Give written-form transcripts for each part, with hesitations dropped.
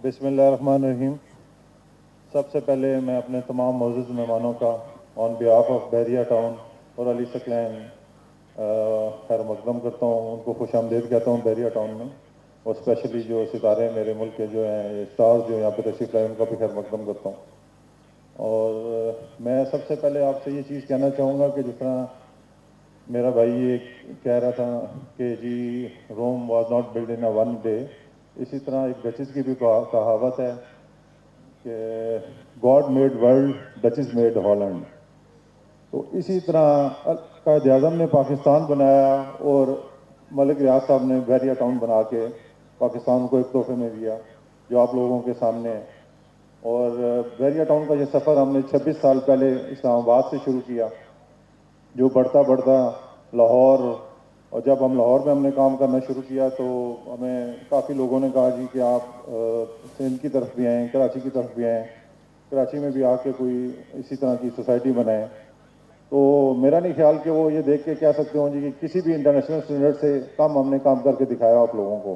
بسم اللہ الرحمن الرحیم. سب سے پہلے میں اپنے تمام معزز مہمانوں کا آن بیہاف آف بحریہ ٹاؤن اور علی سکلین خیر مقدم کرتا ہوں. ان کو خوش آمدید کہتا ہوں بحریہ ٹاؤن میں, اور اسپیشلی جو ستارے میرے ملک کے جو ہیں اسٹارز جو یہاں پہ تشریف لائے ان کا بھی خیر مقدم کرتا ہوں. اور میں سب سے پہلے آپ سے یہ چیز کہنا چاہوں گا کہ جس طرح میرا بھائی یہ کہہ رہا تھا کہ جی Rome was not built in one day, اسی طرح ایک ڈچز کی بھی کہاوت ہے کہ God made world Dutches made Holland. تو اسی طرح قائد اعظم نے پاکستان بنایا اور ملک ریاض صاحب نے بحریہ ٹاؤن بنا کے پاکستان کو ایک تحفے میں دیا جو آپ لوگوں کے سامنے ہے. اور بحریہ ٹاؤن کا یہ سفر ہم نے 26 سال پہلے اسلام آباد سے شروع کیا, جو بڑھتا بڑھتا لاہور, اور جب ہم لاہور میں ہم نے کام کرنا شروع کیا تو ہمیں کافی لوگوں نے کہا جی کہ آپ سندھ کی طرف بھی آئیں, کراچی کی طرف بھی آئیں, کراچی میں بھی آ کے کوئی اسی طرح کی سوسائٹی بنائیں. تو میرا نہیں خیال کہ وہ یہ دیکھ کے کہہ سکتے ہوں جی کہ کسی بھی انٹرنیشنل اسٹینڈرڈ سے کم ہم نے کام کر کے دکھایا آپ لوگوں کو.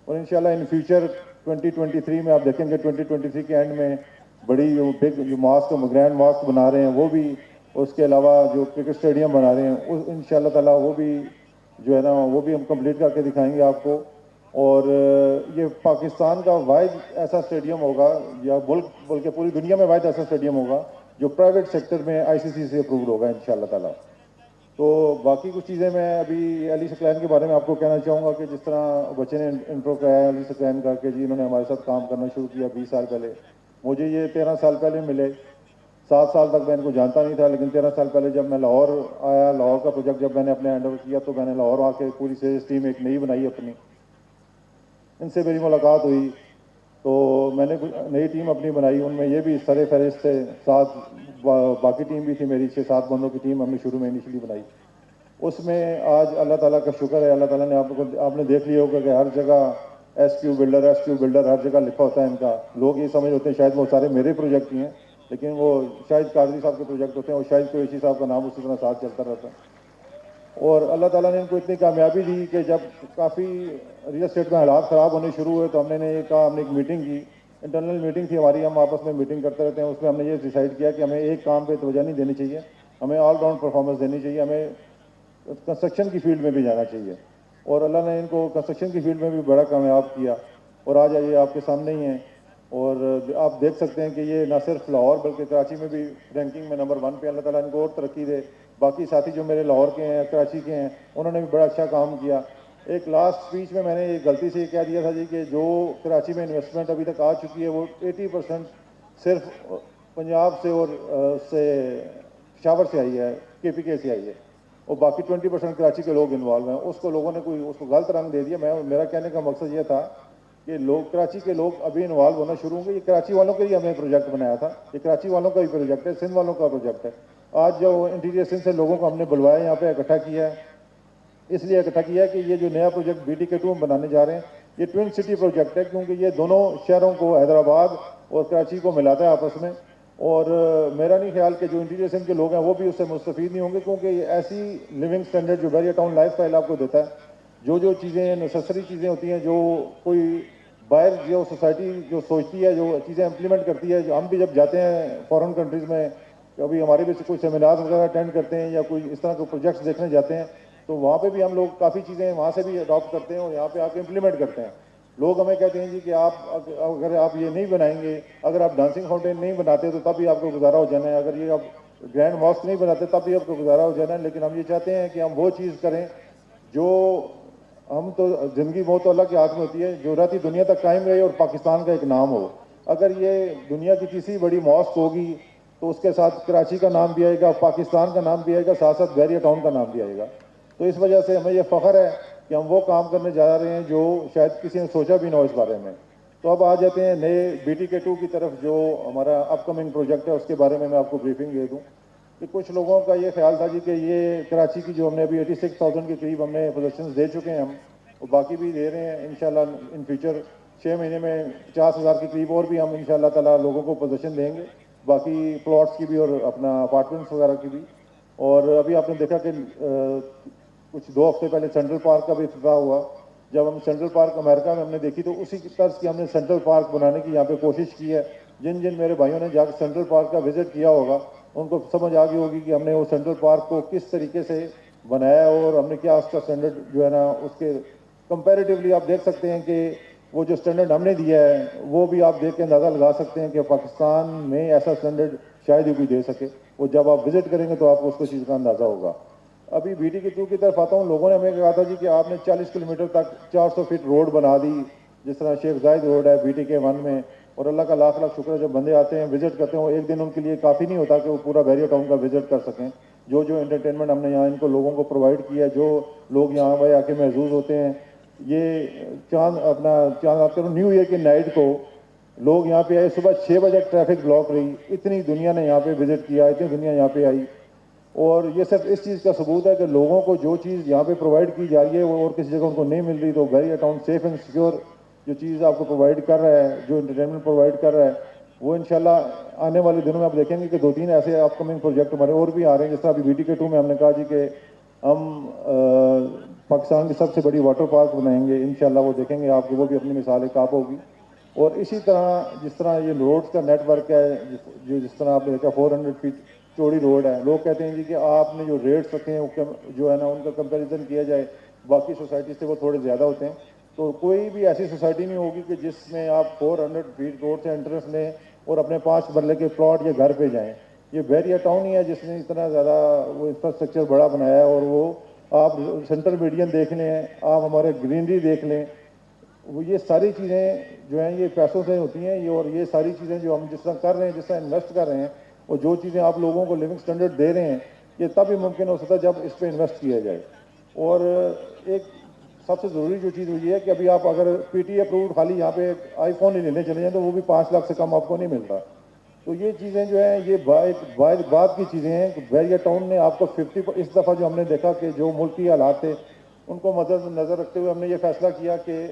اور انشاءاللہ ان فیوچر 2023 میں آپ دیکھیں گے 2023 کے اینڈ میں بڑی جو بگ جو ماسک گرینڈ ماسک بنا رہے ہیں وہ بھی, اس کے علاوہ جو کرکٹ اسٹیڈیم بنا رہے ہیں ان شاء اللہ تعالیٰ وہ بھی جو ہے نا وہ بھی ہم کمپلیٹ کر کے دکھائیں گے آپ کو. اور یہ پاکستان کا واحد ایسا اسٹیڈیم ہوگا یا ملک بلکہ پوری دنیا میں واحد ایسا اسٹیڈیم ہوگا جو پرائیویٹ سیکٹر میں آئی سی سی سے اپرووڈ ہوگا ان شاء اللہ تعالیٰ. تو باقی کچھ چیزیں میں ابھی علی سکلین کے بارے میں آپ کو کہنا چاہوں گا کہ جس طرح بچے نے انٹرو کرایا ہے علی سکلین کا کہ جی انہوں نے ہمارے ساتھ کام کرنا شروع کیا 20 سال پہلے. مجھے یہ 13 سال پہلے ملے, 7 سال تک میں ان کو جانتا نہیں تھا, لیکن 13 سال پہلے جب میں لاہور آیا, لاہور کا پروجیکٹ جب میں نے اپنے ہینڈ اوور کیا تو میں نے لاہور آ کے پوری سیلز ٹیم ایک نئی بنائی اپنی, ان سے میری ملاقات ہوئی تو میں نے نئی ٹیم اپنی بنائی. ان میں یہ بھی سر فہرست تھے, ساتھ باقی ٹیم بھی تھی میری 6-7 بندوں کی ٹیم ہم نے شروع میں انیشلی بنائی. اس میں آج اللہ تعالیٰ کا شکر ہے, اللہ تعالیٰ نے آپ نے دیکھ لیا ہوگا کہ ہر جگہ ایس کیو بلڈر ہر جگہ لکھا ہوتا ہے ان کا. لوگ یہ سمجھ ہوتے ہیں شاید وہ سارے میرے پروجیکٹ ہی ہیں, لیکن وہ شاید قادری صاحب کے پروجیکٹ ہوتے ہیں, اور شاید قریشی صاحب کا نام اسی طرح ساتھ چلتا رہتا ہے. اور اللہ تعالیٰ نے ان کو اتنی کامیابی دی کہ جب کافی ریئل اسٹیٹ میں حالات خراب ہونے شروع ہوئے تو ہم نے یہ کہا, ہم نے ایک میٹنگ کی, انٹرنل میٹنگ تھی ہماری, ہم آپس میں میٹنگ کرتے رہتے ہیں. اس میں ہم نے یہ ڈیسائیڈ کیا کہ ہمیں ایک کام پہ توجہ نہیں دینی چاہیے, ہمیں آل راؤنڈ پرفارمنس دینی چاہیے, ہمیں کنسٹرکشن کی فیلڈ میں بھی جانا چاہیے. اور اللہ نے ان کو کنسٹرکشن کی فیلڈ میں بھی بڑا کامیاب کیا, اور آج یہ آپ کے سامنے ہی ہیں. اور آپ دیکھ سکتے ہیں کہ یہ نہ صرف لاہور بلکہ کراچی میں بھی رینکنگ میں نمبر 1 پہ, اللہ تعالیٰ ان کو اور ترقی دے. باقی ساتھی جو میرے لاہور کے ہیں, کراچی کے ہیں, انہوں نے بھی بڑا اچھا کام کیا. ایک لاسٹ اسپیچ میں نے یہ غلطی سے یہ کہہ دیا تھا جی کہ جو کراچی میں انویسٹمنٹ ابھی تک آ چکی ہے وہ 80% صرف پنجاب سے اور سے پشاور سے آئی ہے, KPK سے آئی ہے, اور باقی 20% کراچی کے لوگ انوالو ہیں. اس کو لوگوں نے اس کو غلط رنگ دے دیا. میرا کہنے کا مقصد یہ تھا کہ کراچی کے لوگ ابھی انوالو ہونا شروع ہوں گے. یہ کراچی والوں کے لیے ہم نے پروجیکٹ بنایا تھا, یہ کراچی والوں کا بھی پروجیکٹ ہے, سندھ والوں کا پروجیکٹ ہے. آج جو انٹیریئر سندھ سے لوگوں کو ہم نے بلوایا, یہاں پہ اکٹھا کیا ہے, اس لیے اکٹھا کیا ہے کہ یہ جو نیا پروجیکٹ BTK2 ہم بنانے جا رہے ہیں یہ ٹوئن سٹی پروجیکٹ ہے, کیونکہ یہ دونوں شہروں کو, حیدرآباد اور کراچی کو ملاتا ہے آپس میں. اور میرا نہیں خیال کہ جو انٹیریئر سندھ کے لوگ ہیں وہ بھی اس سے مستفید نہیں ہوں گے, کیونکہ یہ ایسی لیونگ اسٹینڈرڈ جو بحریہ ٹاؤن لائف اسٹائل آپ کو دیتا ہے, جو چیزیں نیسسری چیزیں ہوتی ہیں, جو کوئی باہر جو سوسائٹی جو سوچتی ہے, جو چیزیں امپلیمنٹ کرتی ہے, جو ہم بھی جب جاتے ہیں فارن کنٹریز میں, ابھی ہمارے بھی کوئی سیمینار وغیرہ اٹینڈ کرتے ہیں یا کوئی اس طرح کے پروجیکٹس دیکھنے جاتے ہیں, تو وہاں پہ بھی ہم لوگ کافی چیزیں وہاں سے بھی اڈاپٹ کرتے ہیں اور یہاں پہ آ کے امپلیمنٹ کرتے ہیں. لوگ ہمیں کہتے ہیں جی کہ آپ اگر آپ یہ نہیں بنائیں گے, اگر آپ ڈانسنگ فاؤنٹین نہیں بناتے تو تب بھی آپ کو گزارا ہو جانا ہے, اگر یہ آپ گرینڈ ماسک نہیں بناتے تب بھی آپ کو گزارا ہو جانا ہے. لیکن ہم یہ چاہتے ہیں کہ ہم وہ چیز کریں جو ہم تو زندگی بہت تو اللہ کے ہاتھ میں ہوتی ہے, جو رہتی دنیا تک قائم رہے اور پاکستان کا ایک نام ہو. اگر یہ دنیا کی تیسری بڑی ماسک ہوگی تو اس کے ساتھ کراچی کا نام بھی آئے گا, پاکستان کا نام بھی آئے گا, ساتھ ساتھ بحریہ ٹاؤن کا نام بھی آئے گا. تو اس وجہ سے ہمیں یہ فخر ہے کہ ہم وہ کام کرنے جا رہے ہیں جو شاید کسی نے سوچا بھی نہ ہو اس بارے میں. تو اب آ جاتے ہیں نئے BTK2 کی طرف, جو ہمارا اپ کمنگ پروجیکٹ ہے, اس کے بارے میں آپ کو بریفنگ دے دوں. کہ کچھ لوگوں کا یہ خیال تھا جی کہ یہ کراچی کی جو ہم نے ابھی 86,000 کے قریب ہم نے پوزیشنز دے چکے ہیں ہم, اور باقی بھی دے رہے ہیں انشاءاللہ. ان فیوچر 6 مہینے میں 50,000 کے قریب اور بھی ہم انشاءاللہ تعالیٰ لوگوں کو پوزیشن دیں گے, باقی پلاٹس کی بھی اور اپنا اپارٹمنٹس وغیرہ کی بھی. اور ابھی آپ نے دیکھا کہ کچھ 2 ہفتے پہلے سینٹرل پارک کا بھی افتتاح ہوا, جب ہم سینٹرل پارک امریکہ میں ہم نے دیکھی تو اسی کی طرز کی ہم نے سینٹرل پارک بنانے کی یہاں پہ کوشش کی ہے. جن میرے بھائیوں نے جا کے سینٹرل پارک کا وزٹ کیا ہوگا ان کو سمجھ آ گئی ہوگی کہ ہم نے وہ سینٹرل پارک کو کس طریقے سے بنایا ہے اور ہم نے کیا اس کا اسٹینڈرڈ جو ہے نا اس کے کمپیریٹیولی آپ دیکھ سکتے ہیں کہ وہ جو اسٹینڈرڈ ہم نے دیا ہے وہ بھی آپ دیکھ کے اندازہ لگا سکتے ہیں کہ پاکستان میں ایسا اسٹینڈرڈ شاید ہی کوئی دے سکے. وہ جب آپ وزٹ کریں گے تو آپ کو اس کو چیز کا اندازہ ہوگا. ابھی BT-2 کی طرف آتا ہوں. لوگوں نے ہمیں کہا تھا جی کہ آپ نے 40 کلومیٹر تک 400 فٹ روڈ بنا دی, جس طرح شیخ زاید روڈ ہے BTK-1 میں. اور اللہ کا لاکھ لاکھ شکر ہے, جب بندے آتے ہیں وزٹ کرتے ہیں وہ ایک دن ان کے لیے کافی نہیں ہوتا کہ وہ پورا بیریا ٹاؤن کا وزٹ کر سکیں. جو انٹرٹینمنٹ ہم نے یہاں ان کو لوگوں کو پرووائڈ کیا ہے, جو لوگ یہاں پہ آ کے محظوظ ہوتے ہیں. یہ چاند رات کو نیو ایئر کی نائٹ کو لوگ یہاں پہ آئے, صبح 6 بجے ٹریفک بلاک رہی, اتنی دنیا نے یہاں پہ وزٹ کیا, اتنی دنیا یہاں پہ آئی. اور یہ صرف اس چیز کا ثبوت ہے کہ لوگوں کو جو چیز یہاں پہ پرووائڈ کی جا رہی ہے وہ اور کسی جگہ ان کو نہیں مل رہی. تو بیریا ٹاؤن سیف اینڈ سیکیور جو چیز آپ کو پرووائڈ کر رہا ہے, جو انٹرٹینمنٹ پرووائڈ کر رہا ہے, وہ انشاءاللہ آنے والے دنوں میں آپ دیکھیں گے کہ 2-3 ایسے اپ کمنگ پروجیکٹ ہمارے اور بھی آ رہے ہیں. جس طرح ابھی BTK-2 میں ہم نے کہا جی کہ ہم پاکستان کی سب سے بڑی واٹر پارک بنائیں گے انشاءاللہ. وہ دیکھیں گے آپ کو, وہ بھی اپنی مثال ایک آپ ہوگی. اور اسی طرح جس طرح یہ روڈز کا نیٹ ورک ہے, جس طرح آپ نے دیکھا 400 فٹ چوڑی روڈ ہے. لوگ کہتے ہیں جی کہ آپ نے جو ریٹس رکھے ہیں جو ہے نا ان کا کمپیریزن کیا جائے باقی سوسائٹی سے وہ تھوڑے زیادہ ہوتے ہیں. تو کوئی بھی ایسی سوسائٹی نہیں ہوگی کہ جس میں آپ 400 فٹ روڈ سے انٹرنس لیں اور اپنے 5 مرلے کے پلاٹ یا گھر پہ جائیں. یہ بیریا ٹاؤن ہی ہے جس نے اتنا زیادہ وہ انفراسٹرکچر بڑا بنایا ہے. اور وہ آپ سینٹرل میڈین دیکھ لیں, آپ ہمارے گرینری دیکھ لیں, وہ یہ ساری چیزیں جو ہیں یہ پیسوں سے ہوتی ہیں. اور یہ ساری چیزیں جو ہم جس طرح کر رہے ہیں, جس طرح انویسٹ کر رہے ہیں, اور جو چیزیں آپ لوگوں کو لیونگ سٹینڈرڈ دے رہے ہیں, یہ تب ہی ممکن ہو سکتا ہے جب اس پہ انویسٹ کیا جائے. اور ایک سب سے ضروری جو چیز ہوئی ہے کہ ابھی آپ اگر PTA اپرووڈ خالی یہاں پہ آئی فون ہی لینے چلے جائیں تو وہ بھی 5 لاکھ سے کم آپ کو نہیں ملتا. تو یہ چیزیں جو ہیں یہ بعد کی چیزیں ہیں. بیریا ٹاؤن نے آپ کو 50 اس دفعہ جو ہم نے دیکھا کہ جو ملکی حالات تھے ان کو مد نظر رکھتے ہوئے ہم نے یہ فیصلہ کیا کہ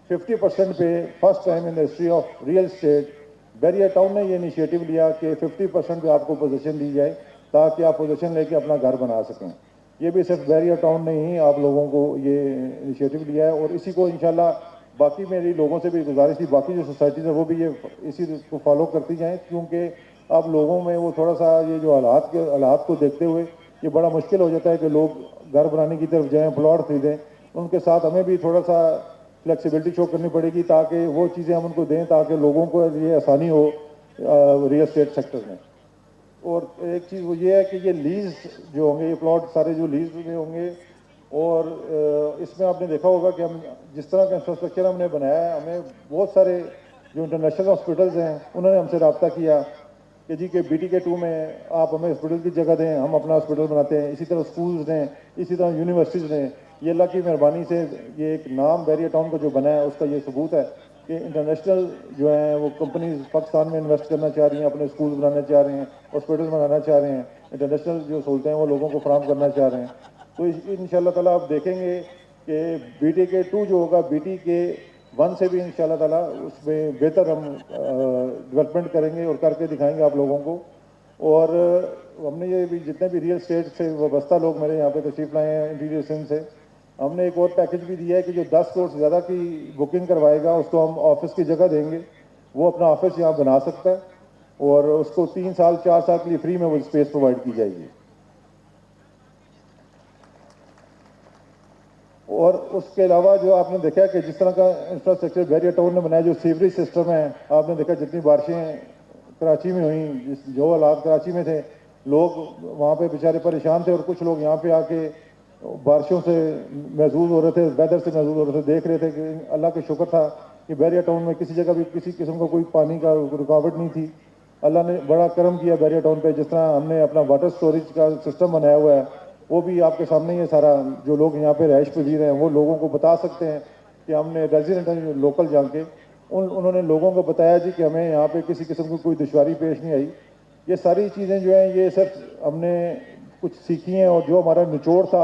50% پہ first time in the history of real estate بیریا town نے یہ انیشیٹو لیا کہ 50% پہ آپ کو پوزیشن دی جائے تاکہ آپ پوزیشن لے کے اپنا گھر بنا سکیں. یہ بھی صرف بیریا ٹاؤن نے ہی آپ لوگوں کو یہ انیشیٹو لیا ہے. اور اسی کو انشاءاللہ باقی میری لوگوں سے بھی گزارش تھی, باقی جو سوسائٹیز ہیں وہ بھی یہ اسی کو فالو کرتی جائیں. کیونکہ اب لوگوں میں وہ تھوڑا سا یہ جو حالات کو دیکھتے ہوئے یہ بڑا مشکل ہو جاتا ہے کہ لوگ گھر بنانے کی طرف جائیں, پلاٹ خریدیں. ان کے ساتھ ہمیں بھی تھوڑا سا فلیکسیبلٹی شو کرنی پڑے گی تاکہ وہ چیزیں ہم ان کو دیں تاکہ لوگوں کو یہ آسانی ہو ریئل اسٹیٹ سیکٹر میں. اور ایک چیز وہ یہ ہے کہ یہ لیز جو ہوں گے, یہ پلاٹ سارے جو لیز میں ہوں گے, اور اس میں آپ نے دیکھا ہوگا کہ ہم جس طرح کا انفراسٹرکچر ہم نے بنایا ہے, ہمیں بہت سارے جو انٹرنیشنل ہاسپٹلز ہیں انہوں نے ہم سے رابطہ کیا کہ جی کہ BTK-2 میں آپ ہمیں ہاسپٹل کی جگہ دیں, ہم اپنا ہاسپٹل بناتے ہیں. اسی طرح اسکولز دیں, اسی طرح یونیورسٹیز دیں. یہ اللہ کی مہربانی سے یہ ایک نام بیریا ٹاؤن کا جو بنا ہے اس کا یہ ثبوت ہے کہ انٹرنیشنل جو ہیں وہ کمپنیز پاکستان میں انویسٹ کرنا چاہ رہی ہیں, اپنے اسکول بنانا چاہ رہے ہیں, ہاسپٹل بنانا چاہ رہے ہیں, انٹرنیشنل جو سہولتیں ہیں وہ لوگوں کو فراہم کرنا چاہ رہے ہیں. تو ان شاء اللہ تعالیٰ آپ دیکھیں گے کہ BTK-2 جو ہوگا BTK-1 سے بھی ان شاء اللہ تعالیٰ اس میں بہتر ہم ڈیولپمنٹ کریں گے اور کر کے دکھائیں گے آپ لوگوں کو. اور ہم نے یہ بھی جتنے بھی ریئل اسٹیٹ سے وابستہ لوگ میرے یہاں پہ تشریف لائے ہیں انٹیریئر سندھ سے, ہم نے ایک اور پیکج بھی دیا ہے کہ جو 10 کروڑ سے زیادہ کی بکنگ کروائے گا اس کو ہم آفس کی جگہ دیں گے. وہ اپنا آفس یہاں بنا سکتا ہے اور اس کو 3 سال 4 سال کے لیے فری میں وہ اسپیس پرووائڈ کی جائے گی. اور اس کے علاوہ جو آپ نے دیکھا کہ جس طرح کا انفراسٹرکچر بیریا ٹاؤن نے بنایا, جو سیوریج سسٹم ہے, آپ نے دیکھا جتنی بارشیں کراچی میں ہوئیں, جو حالات کراچی میں تھے, لوگ وہاں پہ بیچارے پریشان تھے. اور کچھ لوگ یہاں پہ آ کے بارشوں سے محظوظ ہو رہے تھے, ویدر سے محظوظ ہو رہے تھے, دیکھ رہے تھے کہ اللہ کا شکر تھا کہ بیریا ٹاؤن میں کسی جگہ بھی کسی قسم کا کوئی پانی کا رکاوٹ نہیں تھی. اللہ نے بڑا کرم کیا بیریا ٹاؤن پہ. جس طرح ہم نے اپنا واٹر اسٹوریج کا سسٹم بنایا ہوا ہے وہ بھی آپ کے سامنے ہی ہے سارا. جو لوگ یہاں پہ رہائش پذیر ہیں وہ لوگوں کو بتا سکتے ہیں کہ ہم نے ریزیڈنٹ لوکل جا کے انہوں نے لوگوں کو بتایا جی کہ ہمیں یہاں پہ کسی قسم کی کوئی دشواری پیش نہیں آئی. یہ ساری چیزیں جو ہیں یہ صرف ہم نے کچھ سیکھی ہیں, اور جو ہمارا نچوڑ تھا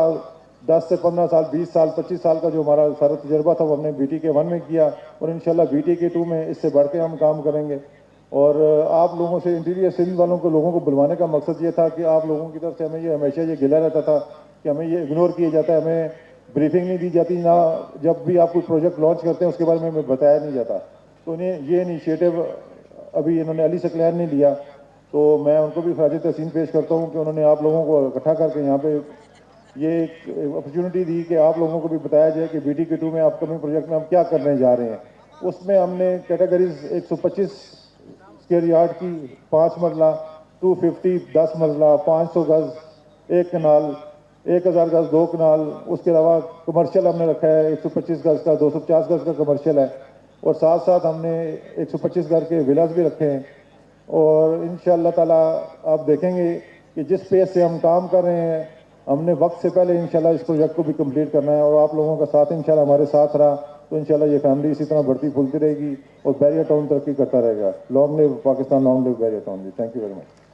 10 سے 15 سال 20 سال 25 سال کا جو ہمارا سارا تجربہ تھا وہ ہم نے BTK-1 میں کیا, اور انشاءاللہ BTK-2 میں اس سے بڑھ کے ہم کام کریں گے. اور آپ لوگوں سے انٹیریئر سندھ والوں کو لوگوں کو بلوانے کا مقصد یہ تھا کہ آپ لوگوں کی طرف سے ہمیں یہ ہمیشہ یہ گلہ رہتا تھا کہ ہمیں یہ اگنور کیا جاتا ہے, ہمیں بریفنگ نہیں دی جاتی، نہ جب بھی آپ کوئی پروجیکٹ لانچ کرتے ہیں اس کے بارے میں بتایا نہیں جاتا. تو انہیں یہ انیشیٹو ابھی انہوں نے علی ثقلین نے لیا، تو میں ان کو بھی خراج تحسین پیش کرتا ہوں کہ انہوں نے آپ لوگوں کو اکٹھا کر کے یہاں پہ یہ ایک اپرچونٹی دی کہ آپ لوگوں کو بھی بتایا جائے کہ بی ٹی کے 2 میں اپ کمنگ پروجیکٹ میں ہم کیا کرنے جا رہے ہیں. اس میں ہم نے کیٹیگریز 125 اسکوائر یارڈ کی 5 مرلہ، 250 10 مرلہ، 500 گز 1 کنال، 1000 گز 2 کنال، اس کے علاوہ کمرشل ہم نے رکھا ہے 125 گز کا، 250 گز کا کمرشل ہے، اور ساتھ ساتھ ہم نے 125 گز کے ولاز بھی رکھے ہیں. اور انشاءاللہ تعالی آپ دیکھیں گے کہ جس پیس سے ہم کام کر رہے ہیں، ہم نے وقت سے پہلے انشاءاللہ اس پروجیکٹ کو بھی کمپلیٹ کرنا ہے، اور آپ لوگوں کا ساتھ انشاءاللہ ہمارے ساتھ رہا تو انشاءاللہ یہ فیملی اسی طرح بڑھتی پھولتی رہے گی اور بیریا ٹاؤن ترقی کرتا رہے گا. Long live Pakistan, long live Beria town. جی تھینک یو ویری مچ.